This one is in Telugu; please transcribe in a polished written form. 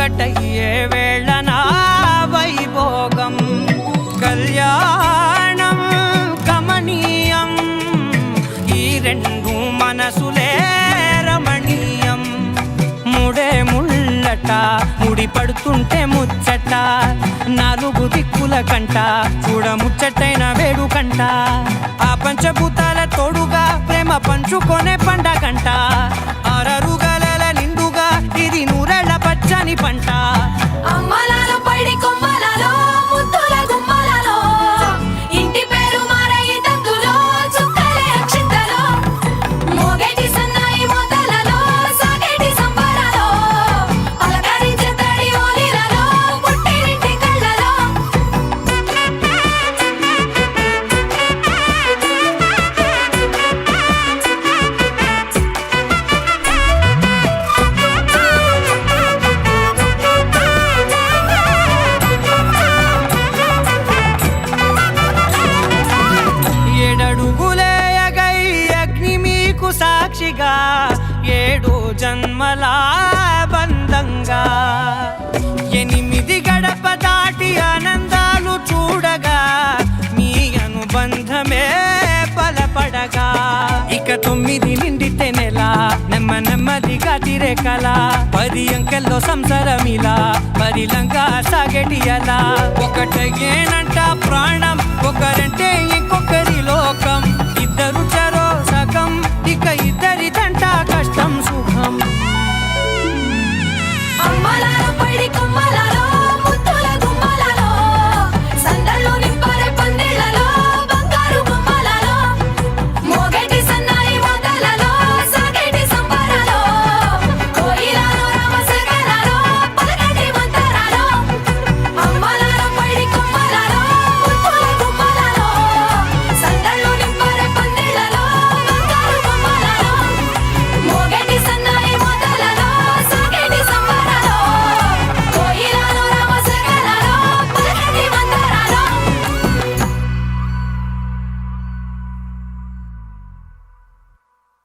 ఒక్కటయ్యే వేళ నా వైభోగం కళ్యాణం కమనీయం ఈ రెండు మనసులే రమణీయం ముడే ముళ్ళట ముడి పడుతుంటే ముచ్చట నాలుగు దిక్కుల కంట చూడ ముచ్చటైన వేడుకంట ఆ పంచభూతాల తోడుగా ప్రేమ పంచుకొనే పండగంట ఆరరుగలల నిండుగా ఇది నూరెళ్ళ పచ్చని పంట అమ్మలాలో పైడి కొమ్మలలో ముద్దుల గుమ్మలలో ఇంటి పేరు మారయి తందులో చుక్కలే అక్షింతలో మోగేటి సన్నాయి మోతలలో సాగేటి సంబరాలో అలకరించే తడి ఓలిలలో పుట్టినింటి కళ్ళలో ఏడడుగులేయగై అగ్ని మీకు సాక్షిగా 7 జన్మల బంధంగా 8 గడప దాటి ఆనందాలు చూడగా మీ అనుబంధమే బలపడగా ఇక 9 నిండితే నెల నెమ్మదిగా తిరే కల 10 అంకెల్లో సంసారమిలా పరిలంగా సాగేటి అలా ఒకటేనంట ప్రాణం ఒకరంటే